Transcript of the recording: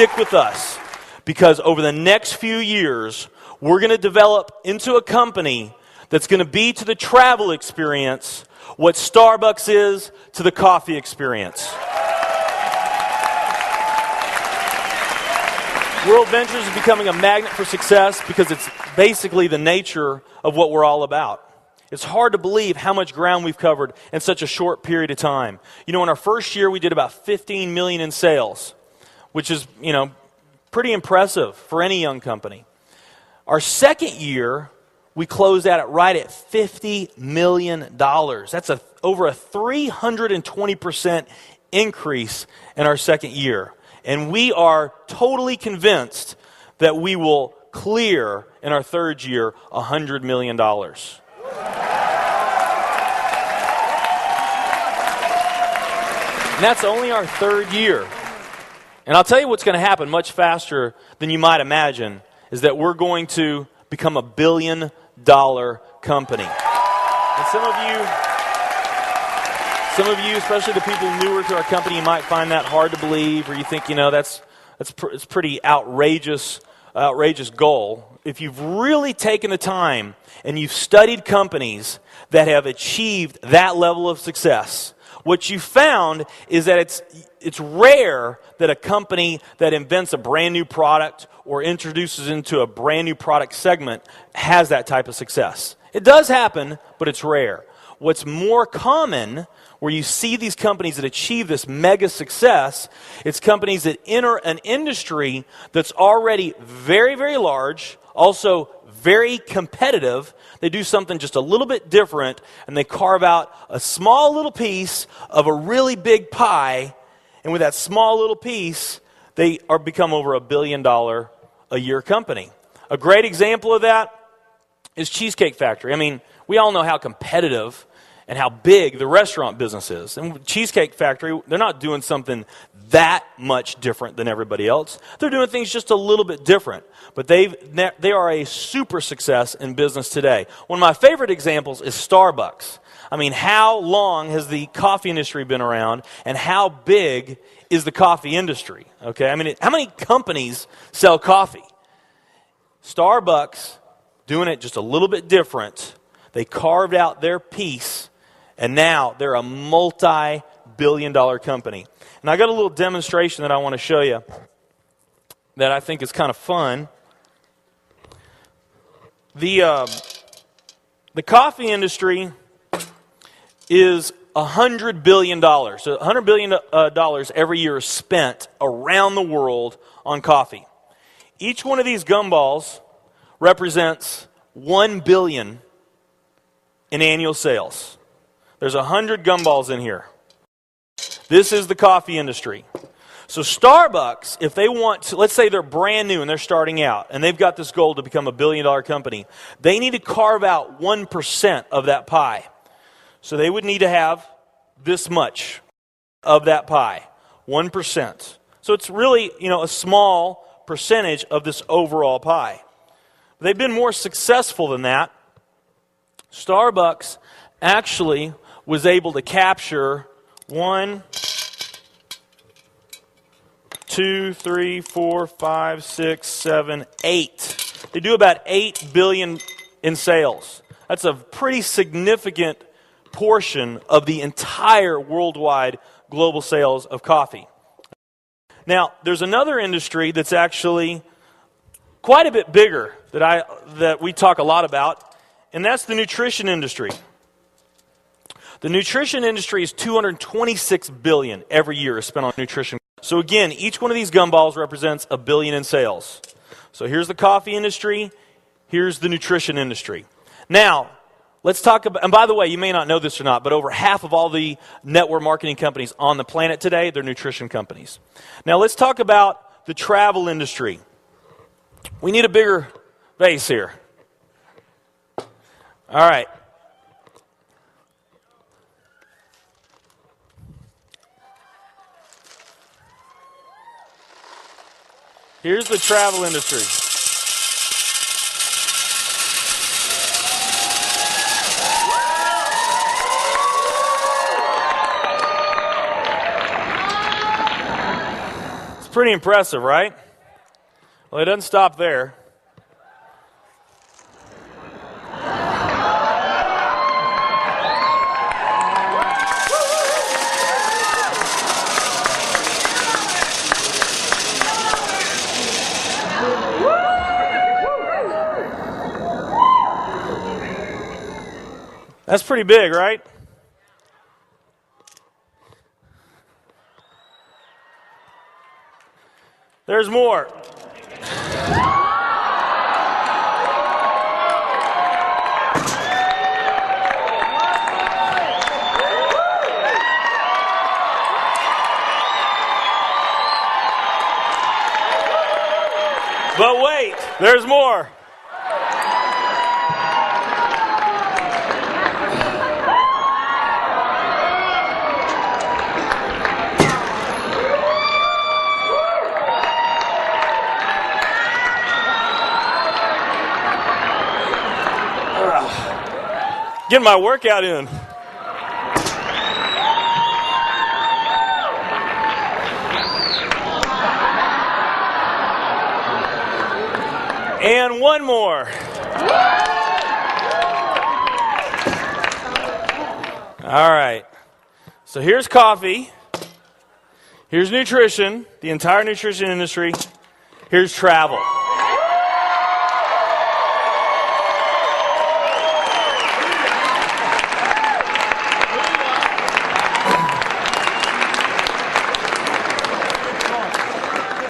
stick with us, because over the next few years, we're going to develop into a company that's going to be to the travel experience what Starbucks is to the coffee experience. WorldVentures is becoming a magnet for success because it's basically the nature of what we're all about. It's hard to believe how much ground we've covered in such a short period of time. You know, in our first year, we did about 15 million in sales, which is, pretty impressive for any young company. Our second year, we closed out right at $50 million. That's over a 320% increase in our second year. And we are totally convinced that we will clear in our third year $100 million. And that's only our third year. And I'll tell you what's going to happen much faster than you might imagine is that we're going to become a $1 billion company. And some of you, especially the people newer to our company, you might find that hard to believe, or you think, it's pretty outrageous goal. If you've really taken the time and you've studied companies that have achieved that level of success, what you found is that it's rare that a company that invents a brand new product or introduces into a brand new product segment has that type of success. It does happen, but it's rare. What's more common, where you see these companies that achieve this mega success, it's companies that enter an industry that's already very, very large, also very competitive. They do something just a little bit different, and they carve out a small little piece of a really big pie, and with that small little piece, they become over $1 billion a year company. A great example of that is Cheesecake Factory. I mean, we all know how competitive and how big the restaurant business is. And Cheesecake Factory, they're not doing something that much different than everybody else. They're doing things just a little bit different. But they are a super success in business today. One of my favorite examples is Starbucks. I mean, how long has the coffee industry been around, and how big is the coffee industry? Okay, I mean, how many companies sell coffee? Starbucks, doing it just a little bit different, they carved out their piece, and now they're a multi-billion-dollar company. And I got a little demonstration that I want to show you that I think is kind of fun. The coffee industry is $100 billion. So $100 billion every year is spent around the world on coffee. Each one of these gumballs represents $1 billion in annual sales. There's 100 gumballs in here. This is the coffee industry. So Starbucks, if they want to, let's say they're brand new and they're starting out, and they've got this goal to become a $1 billion company, they need to carve out 1% of that pie. So they would need to have this much of that pie, 1%. So it's really, a small percentage of this overall pie. They've been more successful than that. Starbucks actually was able to capture 1, 2, 3, 4, 5, 6, 7, 8. They do about $8 billion in sales. That's a pretty significant portion of the entire worldwide global sales of coffee. Now, there's another industry that's actually quite a bit bigger that we talk a lot about, and that's the nutrition industry. The nutrition industry is $226 billion every year is spent on nutrition. So again, each one of these gumballs represents $1 billion in sales. So here's the coffee industry, here's the nutrition industry. Now, let's talk about, and by the way, you may not know this or not, but over half of all the network marketing companies on the planet today, they're nutrition companies. Now let's talk about the travel industry. We need a bigger base here. All right. Here's the travel industry. Pretty impressive, right? Well, it doesn't stop there. That's pretty big, right? There's more. But wait, there's more. Getting my workout in. And one more. All right. So here's coffee. Here's nutrition, the entire nutrition industry. Here's travel.